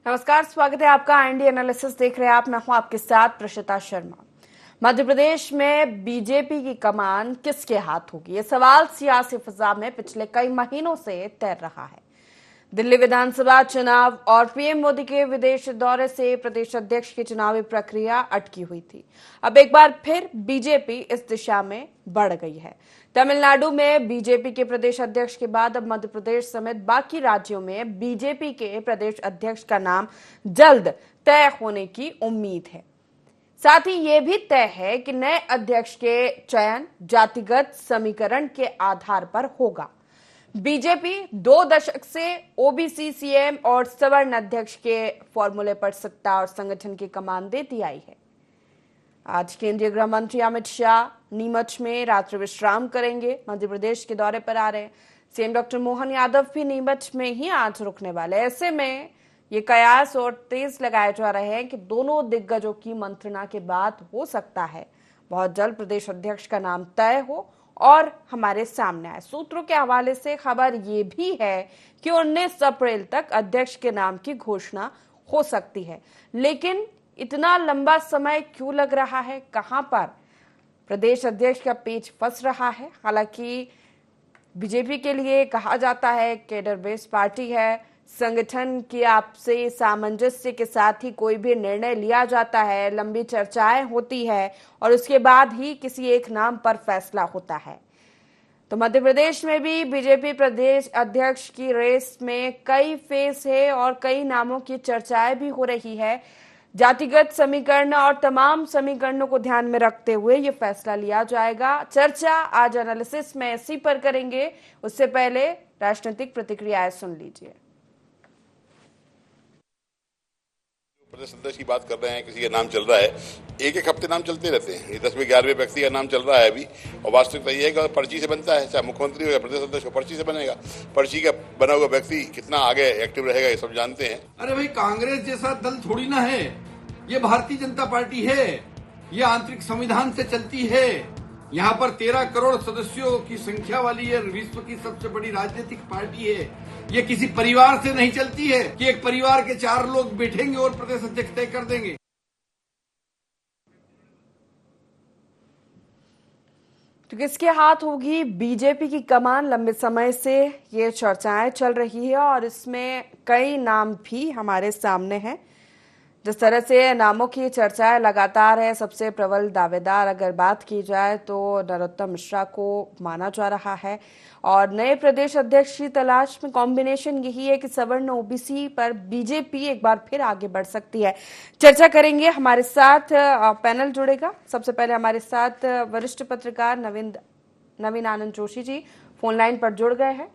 नमस्कार, स्वागत है आपका एनडी एनालिसिस देख रहे हैं आप। मैं हूं आपके साथ प्रशिता शर्मा। मध्य प्रदेश में बीजेपी की कमान किसके हाथ होगी, ये सवाल सियासी फिजा में पिछले कई महीनों से तैर रहा है। दिल्ली विधानसभा चुनाव और पीएम मोदी के विदेश दौरे से प्रदेश अध्यक्ष की चुनावी प्रक्रिया अटकी हुई थी। अब एक बार फिर बीजेपी इस दिशा में बढ़ गई है। तमिलनाडु में बीजेपी के प्रदेश अध्यक्ष के बाद अब मध्य प्रदेश समेत बाकी राज्यों में बीजेपी के प्रदेश अध्यक्ष का नाम जल्द तय होने की उम्मीद है। साथ ही ये भी तय है कि नए अध्यक्ष के चयन जातिगत समीकरण के आधार पर होगा। बीजेपी 2 दशक से ओबीसी सीएम और सवर्ण अध्यक्ष के फॉर्मूले पर सत्ता और संगठन की कमान देती आई है। आज केंद्रीय गृह मंत्री अमित शाह नीमच में रात्रि विश्राम करेंगे। मध्य प्रदेश के दौरे पर आ रहे हैं। सीएम डॉक्टर मोहन यादव भी नीमच में ही आज रुकने वाले। ऐसे में ये कयास और तेज लगाए जा रहे हैं कि दोनों दिग्गजों की मंत्रणा के बाद हो सकता है बहुत जल्द प्रदेश अध्यक्ष का नाम तय हो और हमारे सामने आए। सूत्रों के हवाले से खबर ये भी है कि 19 अप्रैल तक अध्यक्ष के नाम की घोषणा हो सकती है। लेकिन इतना लंबा समय क्यों लग रहा है? कहां पर प्रदेश अध्यक्ष का पेच फंस रहा है? हालांकि बीजेपी के लिए कहा जाता है कैडर बेस्ड पार्टी है, संगठन की आपसे सामंजस्य के साथ ही कोई भी निर्णय लिया जाता है, लंबी चर्चाएं होती है और उसके बाद ही किसी एक नाम पर फैसला होता है। तो मध्य प्रदेश में भी बीजेपी प्रदेश अध्यक्ष की रेस में कई फेस है और कई नामों की चर्चाएं भी हो रही है। जातिगत समीकरण और तमाम समीकरणों को ध्यान में रखते हुए ये फैसला लिया जाएगा। चर्चा आज एनालिसिस में इसी पर करेंगे। उससे पहले राजनीतिक प्रतिक्रियाएं सुन लीजिए। प्रदेश अध्यक्ष की बात कर रहे हैं, किसी का नाम चल रहा है, एक हफ्ते नाम चलते रहते हैं। ये 10वें 11वें व्यक्ति का नाम चल रहा है अभी, और वास्तविकता ये है कि पर्ची से बनता है। चाहे मुख्यमंत्री हो या प्रदेश अध्यक्ष हो, पर्ची से बनेगा। पर्ची का बना हुआ व्यक्ति कितना आगे एक्टिव रहेगा ये सब जानते हैं। अरे भाई, कांग्रेस जैसा दल थोड़ी ना है, ये भारतीय जनता पार्टी है। ये आंतरिक संविधान से चलती है। यहाँ पर 13 करोड़ सदस्यों की संख्या वाली है, विश्व की सबसे बड़ी राजनीतिक पार्टी है। ये किसी परिवार से नहीं चलती है कि एक परिवार के 4 लोग बैठेंगे और प्रदेश अध्यक्ष तय कर देंगे। तो किसके हाथ होगी बीजेपी की कमान? लंबे समय से ये चर्चाएं चल रही है और इसमें कई नाम भी हमारे सामने हैं। जिस तरह से नामों की चर्चाएं लगातार है, सबसे प्रबल दावेदार अगर बात की जाए तो नरोत्तम मिश्रा को माना जा रहा है और नए प्रदेश अध्यक्ष की तलाश में कॉम्बिनेशन यही है कि सवर्ण ओबीसी पर बीजेपी एक बार फिर आगे बढ़ सकती है। चर्चा करेंगे, हमारे साथ पैनल जुड़ेगा। सबसे पहले हमारे साथ वरिष्ठ पत्रकार नवीन आनंद जोशी जी फोन लाइन पर जुड़ गए हैं।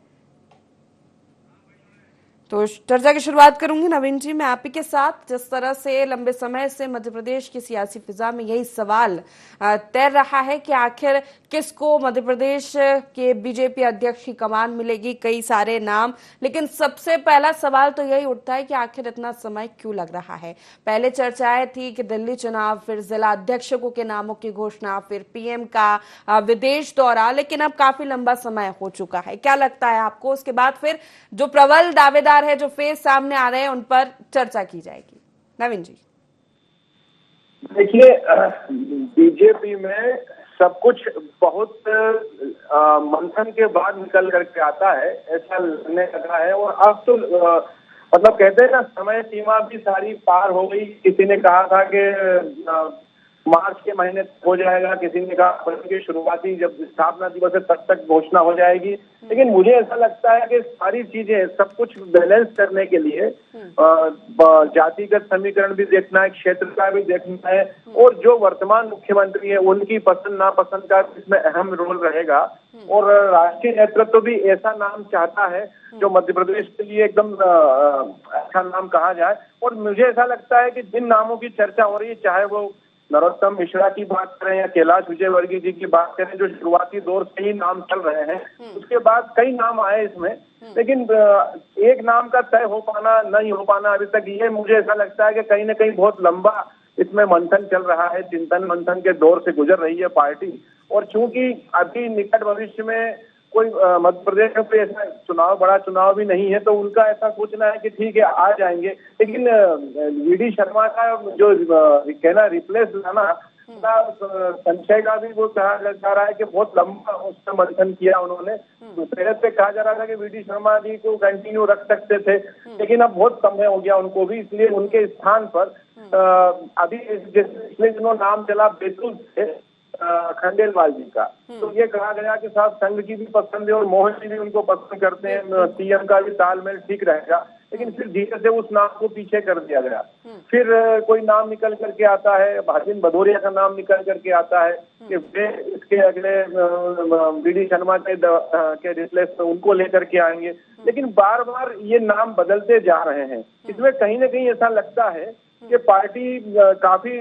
तो चर्चा की शुरुआत करूंगी नवीन जी, मैं आप ही के साथ। जिस तरह से लंबे समय से मध्य प्रदेश की सियासी फिजा में यही सवाल तैर रहा है कि आखिर किसको मध्य प्रदेश के बीजेपी अध्यक्ष की कमान मिलेगी, कई सारे नाम, लेकिन सबसे पहला सवाल तो यही उठता है कि आखिर इतना समय क्यों लग रहा है। पहले चर्चाएं थी कि दिल्ली चुनाव, फिर जिला अध्यक्षों के नामों की घोषणा, फिर पीएम का विदेश दौरा, लेकिन अब काफी लंबा समय हो चुका है। क्या लगता है आपको? उसके बाद फिर जो प्रबल दावेदार है, जो फेस सामने आ रहे हैं, उन पर चर्चा की जाएगी। नवीन जी, देखिए, बीजेपी में सब कुछ बहुत मंथन के बाद निकल करके आता है, ऐसा लगने लगा है। और अब तो मतलब कहते हैं ना, समय सीमा भी सारी पार हो गई। किसी ने कहा था कि मार्च के महीने तक हो जाएगा, किसी ने कहा अप्रैल के शुरुआती जब स्थापना दिवस है तब तक घोषणा हो जाएगी। लेकिन मुझे ऐसा लगता है कि सारी चीजें, सब कुछ बैलेंस करने के लिए जातिगत समीकरण भी देखना है, क्षेत्र का भी देखना है, और जो वर्तमान मुख्यमंत्री है उनकी पसंद नापसंद का इसमें अहम रोल रहेगा। और राष्ट्रीय नेतृत्व भी ऐसा नाम चाहता है जो मध्य प्रदेश के लिए एकदम अच्छा नाम कहा जाए। और मुझे ऐसा लगता है कि जिन नामों की चर्चा हो रही है, चाहे वो नरोत्तम मिश्रा की बात करें या कैलाश विजयवर्गीय जी की बात करें, जो शुरुआती दौर से ही नाम चल रहे हैं, उसके बाद कई नाम आए इसमें, लेकिन एक नाम का तय हो पाना नहीं हो पाना अभी तक, ये मुझे ऐसा लगता है कि कहीं ना कहीं बहुत लंबा इसमें मंथन चल रहा है, चिंतन मंथन के दौर से गुजर रही है पार्टी। और चूंकि अभी निकट भविष्य में कोई मध्य प्रदेश में कोई ऐसा चुनाव, बड़ा चुनाव भी नहीं है, तो उनका ऐसा सोचना है कि ठीक है आ जाएंगे। लेकिन वीडी शर्मा का जो कहना रिप्लेस लाना, संशय का भी वो कहा जा रहा है कि बहुत लंबा उसका मंथन किया उन्होंने। पहले से कहा जा रहा था कि वीडी शर्मा जी को कंटिन्यू रख सकते थे, लेकिन अब बहुत समय हो गया उनको भी, इसलिए उनके स्थान पर अभी पिछले दिनों नाम चला बैतूल से खंडेलवाल जी का, तो ये कहा गया कि साहब संघ की भी पसंद है और मोहन जी भी उनको पसंद करते हैं, सीएम का भी तालमेल ठीक रहेगा। लेकिन फिर धीरे से उस नाम को पीछे कर दिया गया। फिर कोई नाम निकल करके आता है, भाजिन भदौरिया का नाम निकल करके आता है कि वे इसके अगले वीडी शर्मा के रिप्लेस उनको लेकर के आएंगे। लेकिन बार बार ये नाम बदलते जा रहे हैं। इसमें कहीं ना कहीं ऐसा लगता है कि पार्टी काफी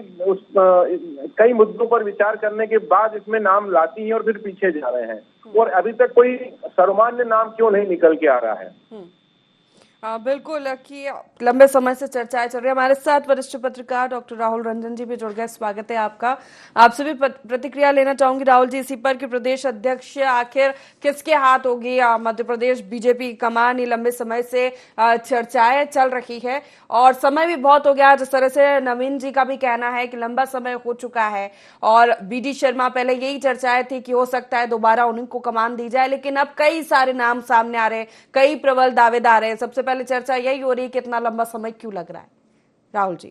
कई मुद्दों पर विचार करने के बाद इसमें नाम लाती है और फिर पीछे जा रहे हैं, और अभी तक कोई सर्वमान्य नाम क्यों नहीं निकल के आ रहा है। बिल्कुल कि लंबे समय से चर्चाएं चल रही है। हमारे साथ वरिष्ठ पत्रकार डॉक्टर राहुल रंजन जी भी जुड़ गए। स्वागत है आपका। आपसे भी प्रतिक्रिया लेना चाहूंगी राहुल जी इसी पर कि प्रदेश अध्यक्ष आखिर किसके हाथ होगी। मध्य प्रदेश बीजेपी की कमान ही लंबे समय से चर्चाएं चल रही है और समय भी बहुत हो गया। जिस तरह से नवीन जी का भी कहना है कि लंबा समय हो चुका है और बीडी शर्मा, पहले यही चर्चाएं थी कि हो सकता है दोबारा उन्हीं को कमान दी जाए, लेकिन अब कई सारे नाम सामने आ रहे हैं, कई प्रबल दावेदार हैं। सबसे पहले चर्चा यही हो रही है कि इतना लंबा समय क्यों लग रहा है। राहुल जी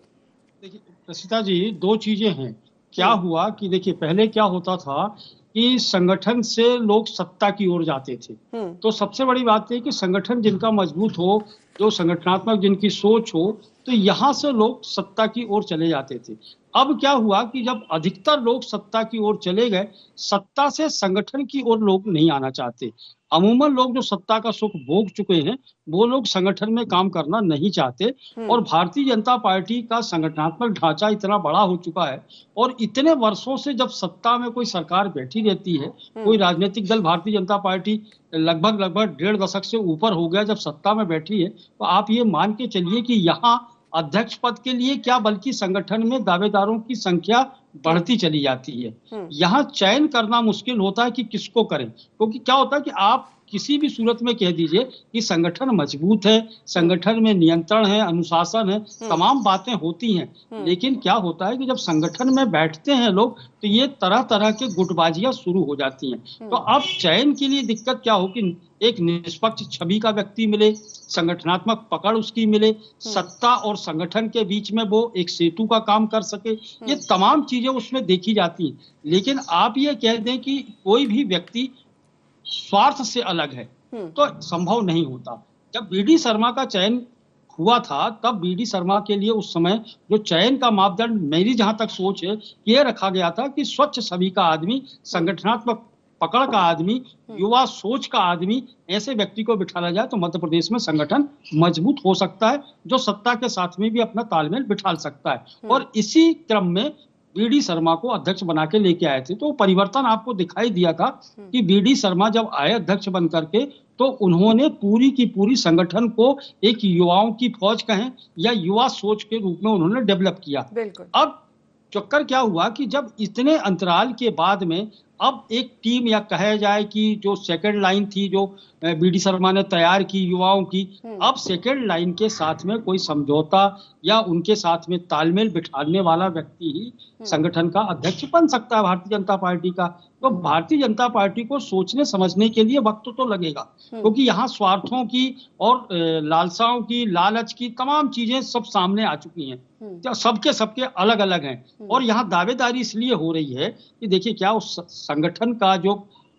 देखिए प्रसिता जी, दो चीजें हैं। क्या हुआ कि देखिए पहले क्या होता था कि संगठन से लोग सत्ता की ओर जाते थे, तो सबसे बड़ी बात है कि संगठन जिनका मजबूत हो, जो संगठनात्मक जिनकी सोच हो, तो यहाँ से लोग सत्ता की ओर चले जाते थे। अब क्या हुआ कि जब अधिकतर लोग सत्ता की ओर चले गए, सत्ता से संगठन की ओर लोग नहीं आना चाहते। अमूमन लोग जो सत्ता का सुख भोग चुके हैं वो लोग संगठन में काम करना नहीं चाहते। और भारतीय जनता पार्टी का संगठनात्मक ढांचा इतना बड़ा हो चुका है और इतने वर्षों से जब सत्ता में कोई सरकार बैठी रहती है, कोई राजनीतिक दल, भारतीय जनता पार्टी लगभग 1.5 दशक से ऊपर हो गया जब सत्ता में बैठी है, तो आप ये मान के चलिए कि यहाँ अध्यक्ष पद के लिए क्या बल्कि संगठन में दावेदारों की संख्या बढ़ती चली जाती है। यहाँ चयन करना मुश्किल होता है कि किसको करें, क्योंकि क्या होता है कि आप किसी भी सूरत में कह दीजिए कि संगठन मजबूत है, संगठन में नियंत्रण है, अनुशासन है, तमाम बातें होती हैं, लेकिन क्या होता है कि जब संगठन में बैठते हैं लोग तो ये तरह तरह के गुटबाजियां शुरू हो जाती हैं। तो अब चयन के लिए दिक्कत क्या हो कि एक निष्पक्ष छवि का व्यक्ति मिले, संगठनात्मक पकड़ उसकी मिले, सत्ता और संगठन के बीच में वो एक सेतु का काम कर सके, ये तमाम चीजें उसमें देखी जाती हैं। लेकिन आप ये कह दें कि कोई भी व्यक्ति स्वार्थ से अलग है तो संभव नहीं होता। जब बीडी शर्मा का चयन हुआ था तब बीडी शर्मा के लिए उस समय जो चयन का मापदंड, मेरी जहां तक सोच है, ये रखा गया था कि स्वच्छ छवि का आदमी, संगठनात्मक पकड़ का आदमी, युवा सोच का आदमी, ऐसे व्यक्ति को बिठाया जाए तो मध्य प्रदेश में संगठन मजबूत हो सकता है, जो सत्ता के साथ में भी अपना तालमेल बिठा सकता है। और इसी क्रम में बीडी शर्मा को अध्यक्ष बना के लेके आए थे। तो परिवर्तन आपको दिखाई दिया था कि बीडी शर्मा जब आए अध्यक्ष बन करके तो उन्होंने पूरी की पूरी संगठन को एक युवाओं की फौज कहें या युवा सोच के रूप में उन्होंने डेवलप किया। अब चक्कर क्या हुआ कि जब इतने अंतराल के बाद में अब एक टीम, या कहा जाए कि जो सेकंड लाइन थी जो बीडी शर्मा ने तैयार की युवाओं की, अब सेकंड लाइन के साथ में कोई समझौता या उनके साथ में तालमेल बिठाने वाला व्यक्ति ही संगठन का अध्यक्ष बन सकता है भारतीय जनता पार्टी का। तो भारतीय जनता पार्टी को सोचने समझने के लिए वक्त तो लगेगा, क्योंकि यहाँ स्वार्थों की और लालसाओं की, लालच की तमाम चीजें सब सामने आ चुकी हैं, सबके अलग अलग हैं। और यहाँ दावेदारी इसलिए हो रही है कि देखिए क्या उस संगठन का जो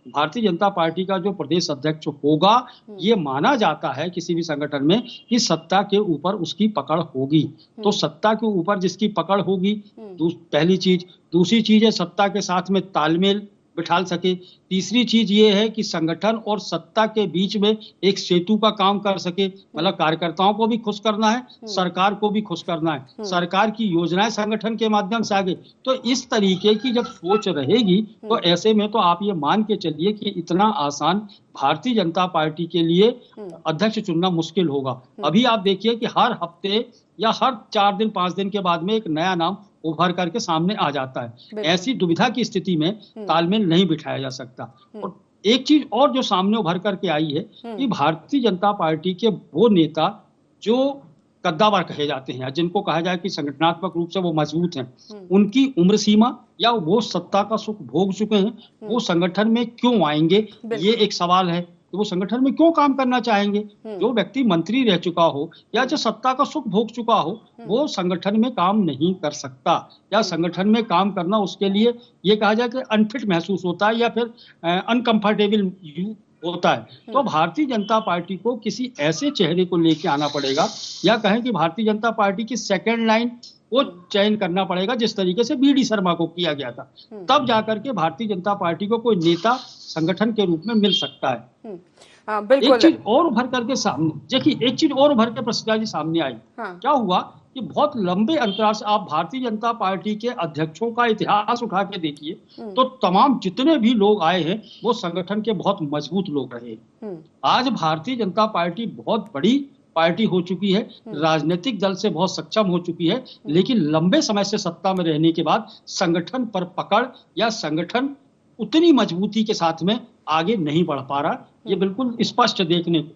भारतीय जनता पार्टी का जो प्रदेश अध्यक्ष होगा, ये माना जाता है किसी भी संगठन में कि सत्ता के ऊपर उसकी पकड़ होगी। तो सत्ता के ऊपर जिसकी पकड़ होगी, पहली चीज। दूसरी चीज है सत्ता के साथ में तालमेल बिठाल सके। तीसरी चीज ये है कि संगठन और सत्ता के बीच में एक सेतु का काम कर सके, मतलब कार्यकर्ताओं को भी खुश करना है, सरकार को भी खुश करना है, सरकार की योजनाएं संगठन के माध्यम से आगे। तो इस तरीके की जब सोच रहेगी तो ऐसे में तो आप ये मान के चलिए कि इतना आसान भारतीय जनता पार्टी के लिए अध्यक्ष चुनना मुश्किल होगा। अभी आप देखिए कि हर हफ्ते या हर 4 दिन 5 दिन के बाद में एक नया नाम उभर करके सामने आ जाता है। ऐसी दुविधा की स्थिति में तालमेल नहीं बिठाया जा सकता। और एक चीज और जो सामने उभर करके आई है कि भारतीय जनता पार्टी के वो नेता जो कद्दावर कहे जाते हैं, जिनको कहा जाए कि संगठनात्मक रूप से वो मजबूत हैं, उनकी उम्र सीमा या वो सत्ता का सुख भोग चुके हैं, वो संगठन में क्यों आएंगे, ये एक सवाल है। तो वो संगठन में क्यों काम करना चाहेंगे? जो व्यक्ति मंत्री रह चुका हो या जो सत्ता का सुख भोग चुका हो, वो संगठन में काम नहीं कर सकता, या संगठन में काम करना उसके लिए ये कहा जाए कि अनफिट महसूस होता है या फिर अनकंफर्टेबल होता है। तो भारतीय जनता पार्टी को किसी ऐसे चेहरे को लेके आना पड़ेगा, या कहें कि भारतीय जनता पार्टी की सेकेंड लाइन को चयन करना पड़ेगा, जिस तरीके से बीडी शर्मा को किया गया था। तब जाकर के भारतीय जनता पार्टी को कोई नेता संगठन के रूप में मिल सकता है। बिल्कुल। एक चीज और उभर करके सामने देखिए, एक चीज और उभर के प्रसिद्धा जी सामने आई। क्या हुआ कि बहुत लंबे अंतराल से आप भारतीय जनता पार्टी के अध्यक्षों का इतिहास उठा के देखिए, तो तमाम जितने भी लोग आए हैं वो संगठन के बहुत मजबूत लोग रहे। आज भारतीय जनता पार्टी बहुत बड़ी पार्टी हो चुकी है, राजनीतिक दल से बहुत सक्षम हो चुकी है, लेकिन लंबे समय से सत्ता में रहने के बाद संगठन पर पकड़ या संगठन उतनी मजबूती के साथ में आगे नहीं बढ़ पा रहा। ये बिल्कुल स्पष्ट देखने को,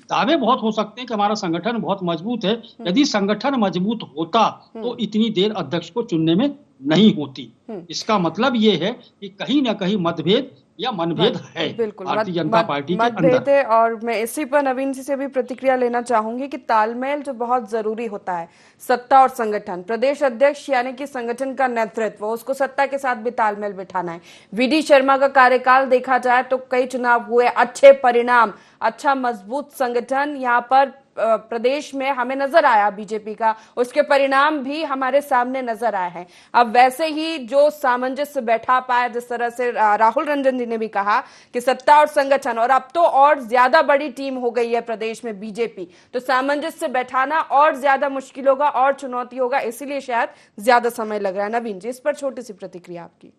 दावे बहुत हो सकते हैं कि हमारा संगठन बहुत मजबूत है, यदि संगठन मजबूत होता तो इतनी देर अध्यक्ष को चुनने में नहीं होती। इसका मतलब ये है कि कहीं ना कहीं मतभेद या मनभेद है भारतीय जनता पार्टी के मतभेद है। और मैं इसी पर नवीन जी से भी प्रतिक्रिया लेना चाहूंगी कि तालमेल जो बहुत जरूरी होता है, सत्ता और संगठन, प्रदेश अध्यक्ष यानी कि संगठन का नेतृत्व, उसको सत्ता के साथ भी तालमेल बिठाना है। वीडी शर्मा का कार्यकाल देखा जाए तो कई चुनाव हुए, अच्छे परिणाम, अच्छा मजबूत संगठन यहाँ पर प्रदेश में हमें नजर आया बीजेपी का, उसके परिणाम भी हमारे सामने नजर आए हैं। अब वैसे ही जो सामंजस्य बैठा पाया, जिस तरह से राहुल रंजन जी ने भी कहा कि सत्ता और संगठन, और अब तो और ज्यादा बड़ी टीम हो गई है प्रदेश में बीजेपी, तो सामंजस्य बैठाना और ज्यादा मुश्किल होगा और चुनौती होगा, इसीलिए शायद ज्यादा समय लग रहा है। नवीन जी, इस पर छोटी सी प्रतिक्रिया आपकी।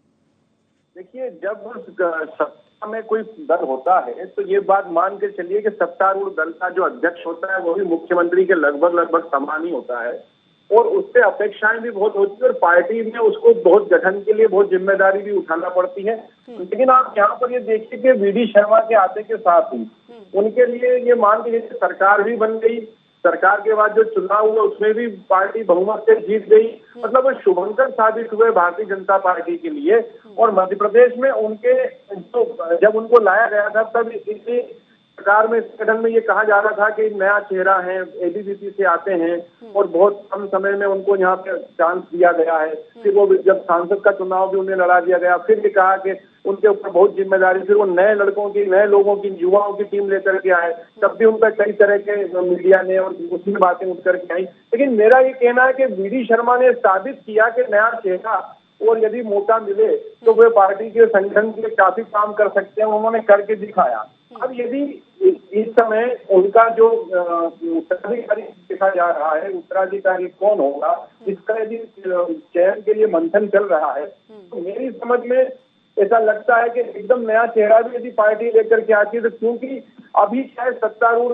देखिए, जब में कोई दल होता है तो ये बात मान के चलिए कि सत्तारूढ़ दल का जो अध्यक्ष होता है वो भी मुख्यमंत्री के लगभग समान ही होता है, और उससे अपेक्षाएं भी बहुत होती है, और पार्टी में उसको बहुत गठन के लिए बहुत जिम्मेदारी भी उठाना पड़ती है। लेकिन आप यहाँ पर ये देखिए कि वीडी शर्मा के आते के साथ ही उनके लिए ये मान के जैसे सरकार भी बन गई, सरकार के बाद जो चुनाव हुआ उसमें भी पार्टी बहुमत से जीत गई, मतलब वो शुभंकर साबित हुए भारतीय जनता पार्टी के लिए। और मध्य प्रदेश में उनके जब उनको लाया गया था तब इसी सरकार में, संगठन में ये कहा जा रहा था कि नया चेहरा है, एबीवीपी से आते हैं और बहुत कम समय में उनको यहाँ पे चांस दिया गया है। फिर वो जब सांसद का चुनाव भी उन्हें लड़ा दिया गया, फिर ये कहा कि उनके ऊपर बहुत जिम्मेदारी, फिर वो नए लड़कों की, नए लोगों की, युवाओं की टीम लेकर के आए, तब भी उनका कई तरह के मीडिया ने और उसमें बातें उठ करके आई। लेकिन मेरा ये कहना है कि वीडी शर्मा ने साबित किया कि नया चेहरा, और यदि मौका मिले तो वे पार्टी के संगठन के लिए काफी काम कर सकते हैं, उन्होंने करके दिखाया। अब यदि इस समय उनका जो उत्तराधिकारी देखा जा रहा है, उत्तराधिकारी कौन होगा, इसका यदि चयन के लिए मंथन चल रहा है, तो मेरी समझ में ऐसा लगता है कि एकदम नया चेहरा भी यदि पार्टी लेकर के आती है, तो क्योंकि अभी चाहे सत्तारूढ़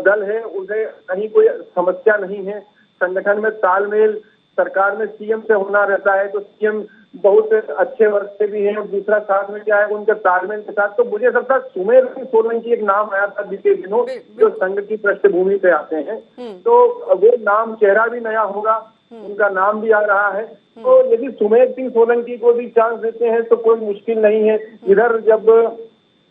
दल है, उसे कहीं कोई समस्या नहीं है, संगठन में तालमेल सरकार में सीएम से होना रहता है, तो सीएम बहुत अच्छे वर्ग से भी हैं, और दूसरा साथ में क्या है उनके तालमेल के साथ। तो मुझे लगता है सुमेर सिंह सोलंकी एक नाम आया था बीते दिनों, जो संघ की पृष्ठभूमि पे आते हैं, तो वो नाम, चेहरा भी नया होगा, उनका नाम भी आ रहा है। तो यदि सुमेर सिंह सोलंकी को भी चांस देते हैं तो कोई मुश्किल नहीं है। इधर जब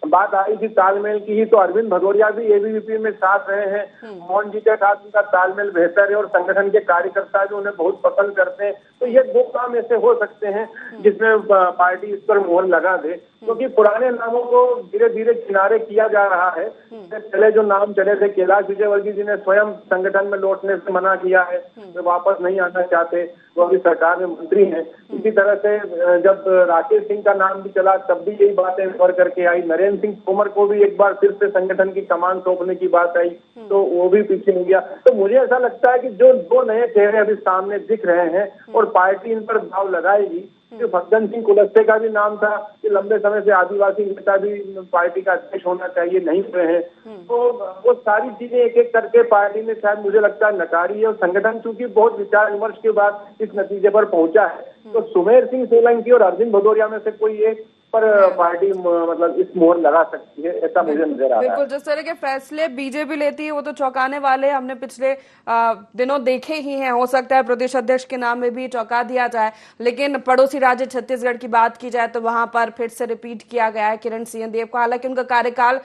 बात आई थी तालमेल की ही, तो अरविंद भदौरिया भी एबीवीपी में साथ रहे हैं, मोहन जी के साथ उनका तालमेल बेहतर है, और संगठन के कार्यकर्ता भी उन्हें बहुत पसंद करते हैं। तो ये दो काम ऐसे हो सकते हैं जिसमें पार्टी इस पर मोहर लगा दे, क्योंकि पुराने नामों को धीरे धीरे किनारे किया जा रहा है। पहले जो नाम चले थे, कैलाश विजयवर्गीय जी ने स्वयं संगठन में लौटने से मना किया है, वे वापस नहीं आना चाहते, वो अभी सरकार में मंत्री हैं। इसी तरह से जब राकेश सिंह का नाम भी चला तब भी यही बातें उभर करके आई। नरेंद्र सिंह तोमर को भी एक बार फिर से संगठन की कमान सौंपने की बात आई, तो वो भी पीछे हो गया। तो मुझे ऐसा लगता है कि जो दो नए चेहरे अभी सामने दिख रहे हैं और पार्टी इन पर दाव लगाएगी, जो फग्गन सिंह कुलस्ते का भी नाम था कि लंबे समय से आदिवासी नेता भी पार्टी का अध्यक्ष होना चाहिए, नहीं हुए हैं, तो वो सारी चीजें एक एक करके पार्टी ने शायद मुझे लगता है नकारी है, और संगठन चूंकि बहुत विचार विमर्श के बाद इस नतीजे पर पहुंचा है, तो सुमेर सिंह सोलंकी और अरविंद भदौरिया में से कोई एक पर पार्टी मतलब इस मोहर लगा सकती है, ऐसा मुझे नजर आ रहा है। बिल्कुल, जिस तरह के फैसले बीजेपी लेती है वो तो चौंकाने वाले हमने पिछले दिनों देखे ही हैं। हो सकता है प्रदेश अध्यक्ष के नाम में भी चौंका दिया जाए, लेकिन पड़ोसी राज्य छत्तीसगढ़ की बात की जाए तो वहां पर फिर से रिपीट किया गया है किरण सिंहदेव को। हालांकि उनका कार्यकाल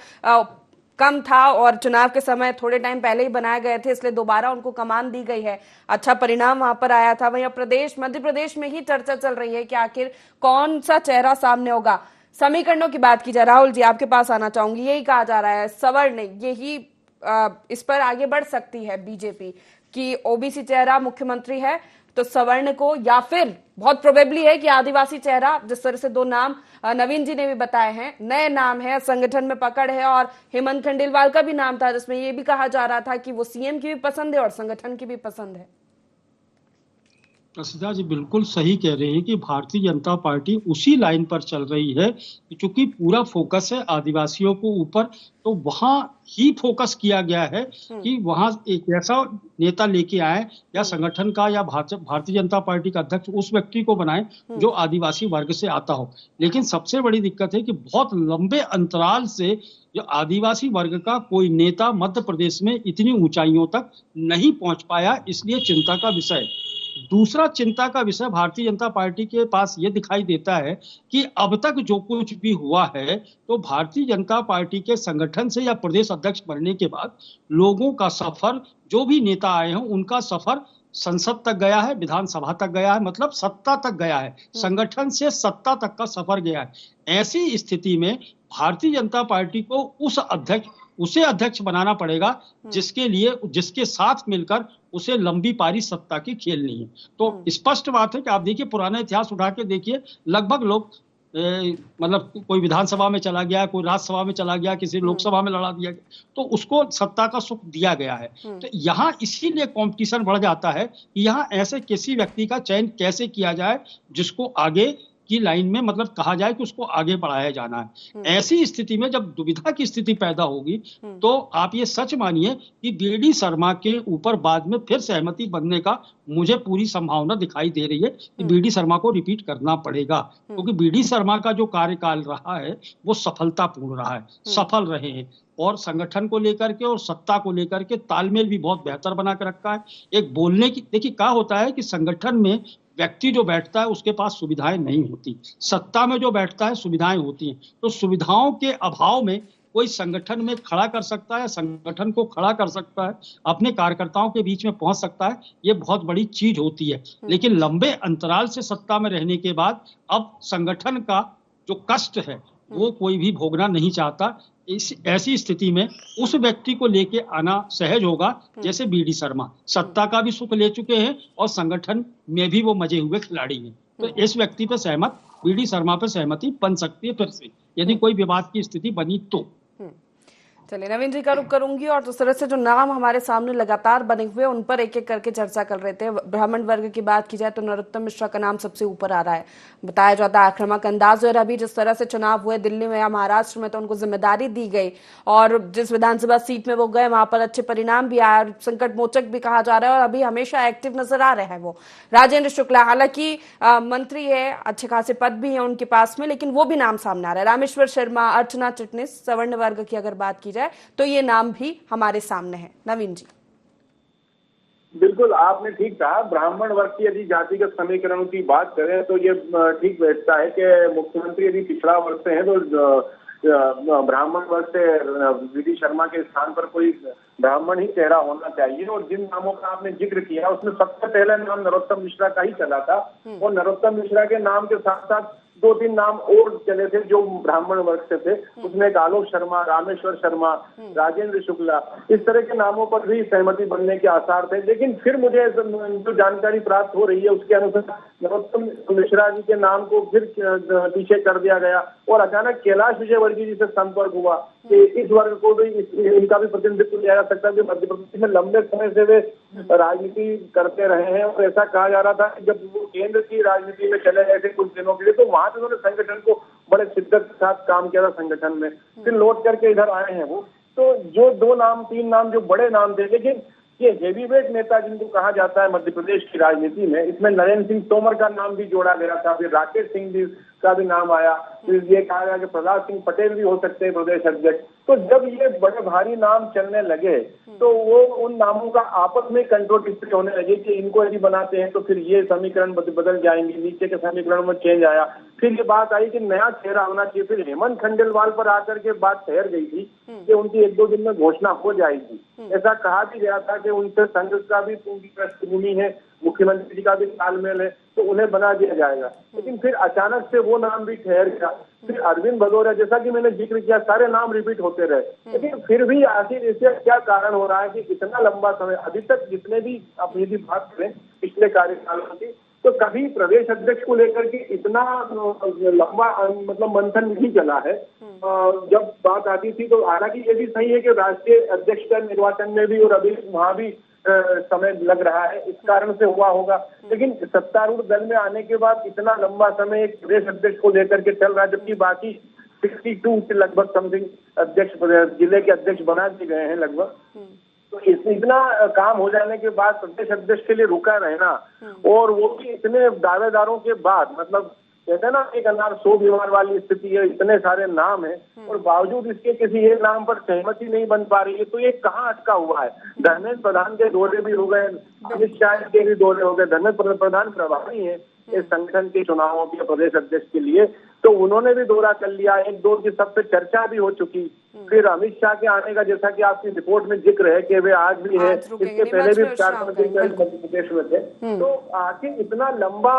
कम था और चुनाव के समय थोड़े टाइम पहले ही बनाए गए थे, इसलिए दोबारा उनको कमान दी गई है। अच्छा परिणाम वहां पर आया था। वहीं मध्य प्रदेश में ही चर्चा चल रही है कि आखिर कौन सा चेहरा सामने होगा। समीकरणों की बात की जाए, राहुल जी आपके पास आना चाहूंगी। यही कहा जा रहा है सवर्ण यही इस पर आगे बढ़ सकती है बीजेपी कि ओबीसी चेहरा मुख्यमंत्री है तो सवर्ण को, या फिर बहुत प्रोबेबली है कि आदिवासी चेहरा, जिस तरह से दो नाम नवीन जी ने भी बताए हैं, नए नाम है, संगठन में पकड़ है। और हेमंत खंडेलवाल का भी नाम था जिसमें यह भी कहा जा रहा था कि वो सीएम की भी पसंद है और संगठन की भी पसंद है। प्रसिद्धा जी बिल्कुल सही कह रहे हैं कि भारतीय जनता पार्टी उसी लाइन पर चल रही है, क्योंकि पूरा फोकस है आदिवासियों को ऊपर, तो वहां ही फोकस किया गया है कि वहां एक ऐसा नेता लेके आए या संगठन का या भारतीय जनता पार्टी का अध्यक्ष उस व्यक्ति को बनाए जो आदिवासी वर्ग से आता हो। लेकिन सबसे बड़ी दिक्कत है कि बहुत लंबे अंतराल से जो आदिवासी वर्ग का कोई नेता मध्य प्रदेश में इतनी ऊंचाइयों तक नहीं पहुंच पाया, इसलिए चिंता का विषय। दूसरा चिंता का विषय भारतीय जनता पार्टी के पास ये दिखाई देता है कि अब तक जो कुछ भी हुआ है तो भारतीय जनता पार्टी के संगठन से या प्रदेश अध्यक्ष बनने के बाद लोगों का सफर, जो भी नेता आए हैं उनका सफर संसद तक गया है, विधानसभा तक गया है, मतलब सत्ता तक गया है, संगठन से सत्ता तक का सफर गया है। ऐसी स्थिति में भारतीय जनता पार्टी को उसे अध्यक्ष बनाना पड़ेगा जिसके साथ मिलकर उसे लंबी पारी सत्ता की खेलनी है। तो स्पष्ट बात है कि आप देखिए, पुराना इतिहास उठा के देखिए, लगभग लोग मतलब कोई विधानसभा में चला गया, कोई राज्यसभा में चला गया, किसी लोकसभा में लड़ा दिया गया, तो उसको सत्ता का सुख दिया गया है। तो यहाँ इसीलिए कंपटीशन बढ़ जाता है कि यहाँ ऐसे किसी व्यक्ति का चयन कैसे किया जाए जिसको आगे की लाइन में मतलब कहा जाए कि उसको आगे बढ़ाया जाना है। ऐसी स्थिति में जब दुविधा की स्थिति पैदा होगी तो आप ये सच मानिए कि बीडी शर्मा के ऊपर बाद में फिर सहमति बनने का मुझे पूरी संभावना दिखाई दे रही है कि बीडी शर्मा को रिपीट करना पड़ेगा, क्योंकि बीडी शर्मा का जो कार्यकाल रहा है वो सफलतापूर्ण रहा है, सफल रहे हैं और संगठन को लेकर के और सत्ता को लेकर के तालमेल भी बहुत बेहतर बना के रखा है। एक बोलने की, देखिए क्या होता है कि संगठन में व्यक्ति जो बैठता है उसके पास सुविधाएं नहीं होती, सत्ता में जो बैठता है सुविधाएं होती हैं। तो सुविधाओं के अभाव में कोई संगठन में खड़ा कर सकता है, संगठन को खड़ा कर सकता है, अपने कार्यकर्ताओं के बीच में पहुंच सकता है, ये बहुत बड़ी चीज होती है। लेकिन लंबे अंतराल से सत्ता में रहने के बाद अब संगठन का जो कष्ट है वो कोई भी भोगना नहीं चाहता। ऐसी स्थिति में उस व्यक्ति को लेके आना सहज होगा जैसे बीडी शर्मा सत्ता का भी सुख ले चुके हैं और संगठन में भी वो मजे हुए खिलाड़ी हैं। तो इस व्यक्ति पे बीडी शर्मा पे सहमति बन सकती है फिर से, यदि कोई विवाद की स्थिति बनी तो। चलिए नवीन जी का रुख करूंगी और जिस तरह से जो नाम हमारे सामने लगातार बने हुए उन पर एक एक करके चर्चा कर रहे थे। ब्राह्मण वर्ग की बात की जाए तो नरोत्तम मिश्रा का नाम सबसे ऊपर आ रहा है। बताया जाता है आक्रामक अंदाज और अभी जिस तरह से चुनाव हुए दिल्ली में या महाराष्ट्र में तो उनको जिम्मेदारी दी गई और जिस विधानसभा सीट में वो गए वहां पर अच्छे परिणाम भी आए, संकट मोचक भी कहा जा रहा है और अभी हमेशा एक्टिव नजर आ रहे हैं वो राजेंद्र शुक्ला। हालांकि मंत्री है, अच्छे खासे पद भी है उनके पास में, लेकिन वो भी नाम सामने आ रहा है। रामेश्वर शर्मा, अर्चना चिटनिस, सवर्ण वर्ग की अगर बात की तो ये नाम भी हमारे सामने है। नवीन जी बिल्कुल आपने ठीक कहा, ब्राह्मण वर्ग की यदि जातिगत समीकरणों की बात करें तो ये ठीक बैठता है कि मुख्यमंत्री यदि पिछड़ा वर्ग से है तो ब्राह्मण वर्ग से बीडी शर्मा के स्थान पर कोई ब्राह्मण ही चेहरा होना चाहिए। और जिन नामों का आपने जिक्र किया उसमें सबसे पहले नाम नरोत्तम मिश्रा का ही चला था और नरोत्तम मिश्रा के नाम के साथ साथ 2-3 नाम और चले थे जो ब्राह्मण वर्ग से थे। उसमें आलोक शर्मा, रामेश्वर शर्मा, राजेंद्र शुक्ला, इस तरह के नामों पर भी सहमति बनने के आसार थे। लेकिन फिर मुझे जो जानकारी प्राप्त हो रही है उसके अनुसार नरोत्तम मिश्रा जी के नाम को फिर पीछे कर दिया गया और अचानक कैलाश विजयवर्गीय जी से संपर्क हुआ कि इस वर्ग को भी इनका भी प्रतिनिधित्व लिया जा सकता है कि मध्य प्रदेश में लंबे समय से वे राजनीति करते रहे हैं। और ऐसा कहा जा रहा था कि जब वो केंद्र की राजनीति में चले गए थे कुछ दिनों के लिए तो वहां से उन्होंने संगठन को बड़े शिद्दत के साथ काम किया था संगठन में, फिर लौट करके इधर आए हैं वो। तो जो 2 नाम 3 नाम जो बड़े नाम थे, लेकिन ये हेवीवेट नेता जिनको कहा जाता है मध्य प्रदेश की राजनीति में, इसमें नरेंद्र सिंह तोमर का नाम भी जोड़ा गया था, फिर राकेश सिंह भी का भी नाम आया, फिर ये कहा गया कि प्रहलाद सिंह पटेल भी हो सकते हैं प्रदेश अध्यक्ष। तो जब ये बड़े भारी नाम चलने लगे तो वो उन नामों का आपस में कंट्रोवर्सी होने लगी कि इनको यदि बनाते हैं तो फिर ये समीकरण बदल जाएंगे, नीचे के समीकरण में चेंज आया। फिर ये बात आई कि नया चेहरा होना चाहिए। फिर हेमंत खंडेलवाल पर आकर के बात ठहर गई थी कि उनकी 1-2 दिन में घोषणा हो जाएगी। ऐसा कहा भी गया था कि उनसे संघ का भी पूरी पृष्ठभूमि है, मुख्यमंत्री जी का भी तालमेल है, तो उन्हें बना दिया जाएगा। लेकिन फिर अचानक से वो नाम भी ठहर गया। फिर अरविंद भदौरिया, जैसा कि मैंने जिक्र किया, सारे नाम रिपीट होते रहे। लेकिन फिर भी आखिर इससे क्या कारण हो रहा है कि इतना लंबा समय, अभी तक जितने भी आप यदि बात करें पिछले कार्यकालों की, तो कभी प्रदेश अध्यक्ष को लेकर के इतना लंबा मतलब मंथन नहीं चला है। जब बात आती थी तो हालांकि ये भी सही है कि राष्ट्रीय अध्यक्ष का निर्वाचन में भी और अभी वहां भी समय लग रहा है, इस कारण से हुआ होगा। लेकिन सत्तारूढ़ दल में आने के बाद इतना लंबा समय एक प्रदेश अध्यक्ष को लेकर के चल रहा है, जबकि बाकी 62 के लगभग समथिंग अध्यक्ष जिले के अध्यक्ष बना दिए गए हैं लगभग। तो इतना काम हो जाने के बाद प्रदेश अध्यक्ष के लिए रुका रहना, और वो भी इतने दावेदारों के बाद, मतलब कहते हैं ना एक अनार 100 बीमार वाली स्थिति है, इतने सारे नाम है और बावजूद इसके किसी एक नाम पर सहमति नहीं बन पा रही है। तो ये कहाँ अटका हुआ है? धर्मेंद्र प्रधान के दौरे भी हो गए, अमित शाह के भी दौरे हो गए। धर्मेंद्र प्रधान प्रभारी है इस संगठन के चुनावों के प्रदेश अध्यक्ष के लिए, तो उन्होंने भी दौरा कर लिया। 1-2 की सबसे चर्चा भी हो चुकी। फिर अमित शाह के आने का, जैसा कि आपकी रिपोर्ट में जिक्र है कि वे आज भी है, इसके पहले भी 4-5 दिन मध्य प्रदेश में थे। तो आखिर इतना लंबा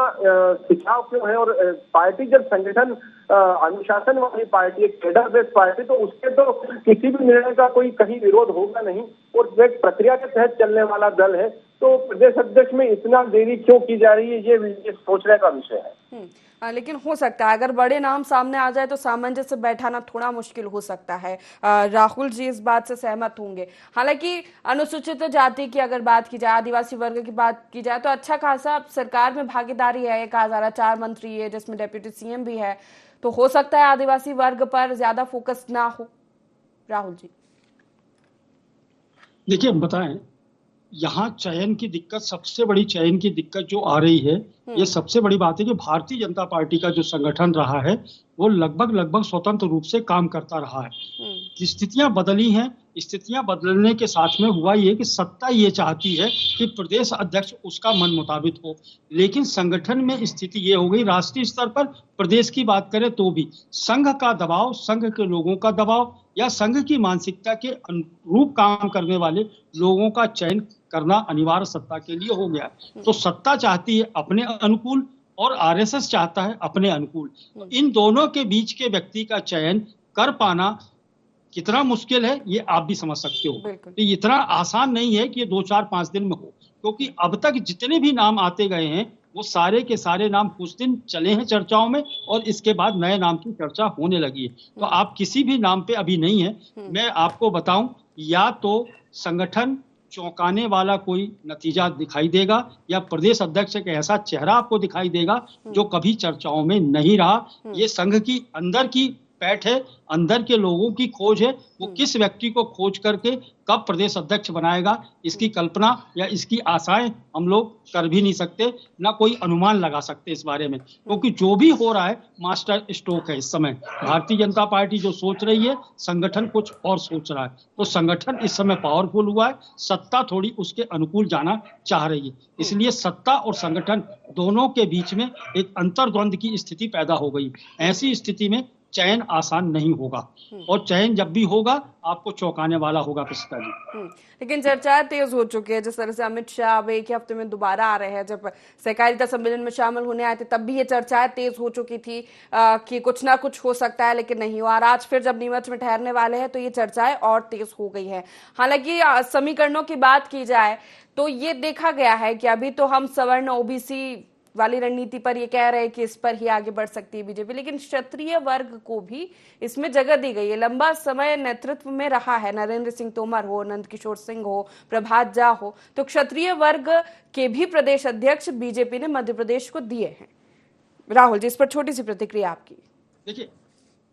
खिंचाव क्यों है? और पार्टी जब संगठन अनुशासन वाली पार्टी, एक कैडर बेस्ड पार्टी, तो उसके तो किसी भी निर्णय का कोई कहीं विरोध होगा नहीं, और एक प्रक्रिया के तहत चलने वाला दल है। तो प्रदेश अध्यक्ष में इतना देरी क्यों की जा रही है, ये सोचने का विषय है। लेकिन हो सकता है अगर बड़े नाम सामने आ जाए तो सामंजस्य बैठाना थोड़ा मुश्किल हो सकता है। राहुल जी इस बात से सहमत होंगे। हालांकि अनुसूचित जाति की अगर बात की जाए, आदिवासी वर्ग की बात की जाए, तो अच्छा खासा सरकार में भागीदारी है। कहा जा रहा है 4 मंत्री है जिसमें डेप्यूटी सीएम भी है, तो हो सकता है आदिवासी वर्ग पर ज्यादा फोकस ना हो। राहुल जी देखिए, हम बताएं, यहाँ चयन की दिक्कत, सबसे बड़ी चयन की दिक्कत जो आ रही है, ये सबसे बड़ी बात है कि भारतीय जनता पार्टी का जो संगठन रहा है वो लगभग स्वतंत्र रूप से काम करता रहा है। स्थितियां बदली हैं। स्थितियां बदलने के साथ में हुआ ये कि सत्ता ये चाहती है कि प्रदेश अध्यक्ष उसका मन मुताबिक हो, लेकिन संगठन में स्थिति ये हो गई, राष्ट्रीय स्तर पर प्रदेश की बात करें तो भी संघ का दबाव, संघ के लोगों का दबाव या संघ की मानसिकता के अनुरूप काम करने वाले लोगों का चयन करना अनिवार्य सत्ता के लिए हो गया। तो सत्ता चाहती है अपने अनुकूल और आरएसएस चाहता है अपने अनुकूल। तो इन दोनों के बीच के व्यक्ति का चयन कर पाना कितना मुश्किल है ये आप भी समझ सकते हो। तो इतना आसान नहीं है कि ये 2-4-5 दिन में हो, क्योंकि अब तक जितने भी नाम आते गए हैं वो सारे के सारे नाम कुछ दिन चले हैं चर्चाओं में, और इसके बाद नए नाम की चर्चा होने लगी है। तो आप किसी भी नाम पे अभी नहीं है। मैं आपको बताऊं, या तो संगठन चौंकाने वाला कोई नतीजा दिखाई देगा, या प्रदेश अध्यक्ष एक ऐसा चेहरा आपको दिखाई देगा जो कभी चर्चाओं में नहीं रहा। ये संघ की अंदर की पैठ है, अंदर के लोगों की खोज है। वो किस व्यक्ति को खोज करके कब प्रदेश अध्यक्ष बनाएगा, इसकी कल्पना या इसकी आशाएं हम लोग कर भी नहीं सकते, ना कोई अनुमान लगा सकते इस बारे में, क्योंकि जो भी हो रहा है मास्टर स्ट्रोक है इस समय। भारतीय जनता पार्टी जो सोच रही है, संगठन कुछ और सोच रहा है। तो संगठन इस समय पावरफुल हुआ है, सत्ता थोड़ी उसके अनुकूल जाना चाह रही है, इसलिए सत्ता और संगठन दोनों के बीच में एक अंतर्द्वंद की स्थिति पैदा हो गई। ऐसी स्थिति में चयन आसान नहीं होगा, और चयन जब भी होगा आपको चौंकाने वाला होगा प्रस्तुता जी। लेकिन चर्चाएं तेज हो चुकी है। जिस तरह से अमित शाह अब एक ही हफ्ते में दोबारा आ रहे हैं, जब सहकारिता सम्मेलन में शामिल होने आए थे तब भी ये चर्चाएं तेज हो चुकी थी कि कुछ ना कुछ हो सकता है, लेकिन नहीं हुआ। और आज फिर जब नीमच में ठहरने वाले हैं तो ये चर्चाएं और तेज हो गई है। हालांकि समीकरणों की बात की जाए तो ये देखा गया है कि अभी तो हम सवर्ण ओबीसी वाली रणनीति पर ये कह रहे हैं कि इस पर ही आगे बढ़ सकती है बीजेपी, लेकिन क्षत्रिय वर्ग को भी इसमें जगह दी गई है। लंबा समय नेतृत्व में रहा है नरेंद्र सिंह तोमर हो, नंद किशोर सिंह हो, प्रभात झा हो, तो क्षत्रिय वर्ग के भी प्रदेश अध्यक्ष बीजेपी ने मध्य प्रदेश को दिए हैं। राहुल जी, इस पर छोटी सी प्रतिक्रिया आपकी। देखिए,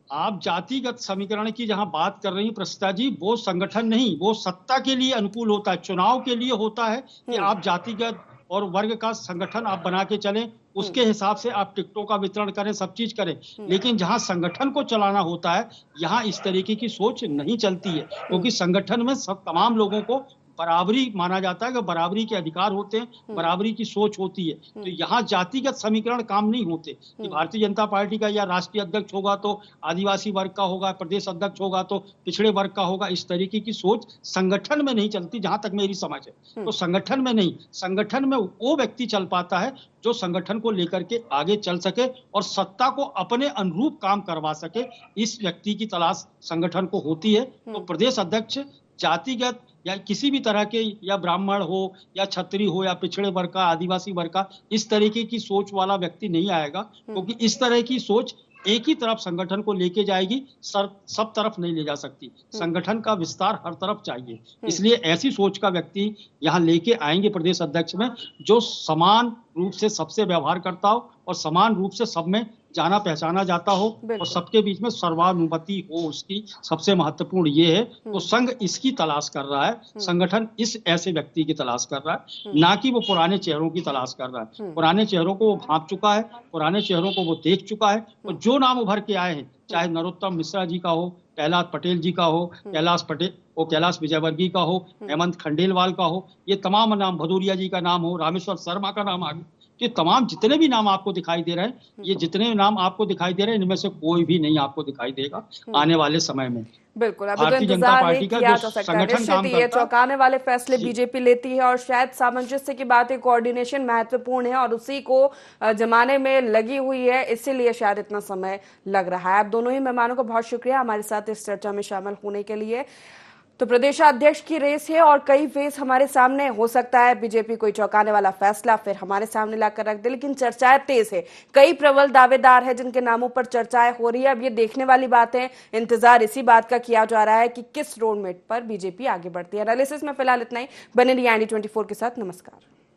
आप जातिगत समीकरण की जहां बात कर रही हैं प्रसिद्धा जी, वो संगठन नहीं, वो सत्ता के लिए अनुकूल होता है, चुनाव के लिए होता है कि आप जातिगत और वर्ग का संगठन आप बना के चलें, उसके हिसाब से आप टिकटों का वितरण करें, सब चीज करें। लेकिन जहां संगठन को चलाना होता है, यहाँ इस तरीके की सोच नहीं चलती है, क्योंकि संगठन में सब तमाम लोगों को बराबरी माना जाता है कि बराबरी के अधिकार होते हैं, बराबरी की सोच होती है। तो यहाँ जातिगत समीकरण काम नहीं होते कि भारतीय जनता पार्टी का या राष्ट्रीय अध्यक्ष होगा तो आदिवासी वर्ग का होगा, प्रदेश अध्यक्ष होगा तो पिछड़े वर्ग का होगा, इस तरीके की सोच संगठन में नहीं चलती, जहां तक मेरी समझ है। तो संगठन में नहीं, संगठन में वो व्यक्ति चल पाता है जो संगठन को लेकर के आगे चल सके और सत्ता को अपने अनुरूप काम करवा सके, इस व्यक्ति की तलाश संगठन को होती है। तो प्रदेश अध्यक्ष जातिगत या किसी भी तरह के, या ब्राह्मण हो या क्षत्रिय हो या पिछड़े वर्ग का, आदिवासी वर्ग का, इस तरीके की सोच वाला व्यक्ति नहीं आएगा, क्योंकि इस तरह की सोच एक ही तरफ संगठन को लेके जाएगी, सब तरफ नहीं ले जा सकती। संगठन का विस्तार हर तरफ चाहिए, इसलिए ऐसी सोच का व्यक्ति यहाँ लेके आएंगे प्रदेश अध्यक्ष में, जो समान रूप से सबसे व्यवहार करता हो और समान रूप से सब में जाना पहचाना जाता हो और सबके बीच में सर्वानुमति हो, उसकी सबसे महत्वपूर्ण ये है। तो संघ इसकी तलाश कर रहा है, संगठन इस ऐसे व्यक्ति की तलाश कर रहा है, ना कि वो पुराने चेहरों की तलाश कर रहा है। पुराने चेहरों को वो भांप चुका है, पुराने चेहरों को वो देख चुका है, और जो नाम उभर के आए हैं, चाहे नरोत्तम मिश्रा जी का हो, कैलाश पटेल जी का हो, कैलाश विजयवर्गीय का हो, हेमंत खंडेलवाल का हो, ये तमाम नाम, भदौरिया जी का नाम हो, रामेश्वर शर्मा का नाम आ गया, ये तमाम जितने भी नाम आपको दिखाई दे रहे हैं, ये जितने नाम आपको दिखाई दे रहे हैं, इनमें से कोई भी नहीं आपको दिखाई देगा आने वाले समय में। बिल्कुल, अभी तो इंतजार नहीं किया जा सकता है। निश्चित ये चौंकाने वाले फैसले बीजेपी लेती है और शायद सामंजस्य की बात है, कोऑर्डिनेशन महत्वपूर्ण है और उसी को जमाने में लगी हुई है, इसीलिए शायद इतना समय लग रहा है। आप दोनों ही मेहमानों को बहुत शुक्रिया हमारे साथ इस चर्चा में शामिल होने के लिए। तो प्रदेशाध्यक्ष की रेस है और कई फेस हमारे सामने, हो सकता है बीजेपी कोई चौंकाने वाला फैसला फिर हमारे सामने लाकर रख दे, लेकिन चर्चाएं तेज है, कई प्रबल दावेदार है जिनके नामों पर चर्चाएं हो रही है। अब ये देखने वाली बात है, इंतजार इसी बात का किया जा रहा है कि किस रोड मैप पर बीजेपी आगे बढ़ती है। एनालिसिस में फिलहाल इतना ही। बने रहिए IND24 के साथ। नमस्कार।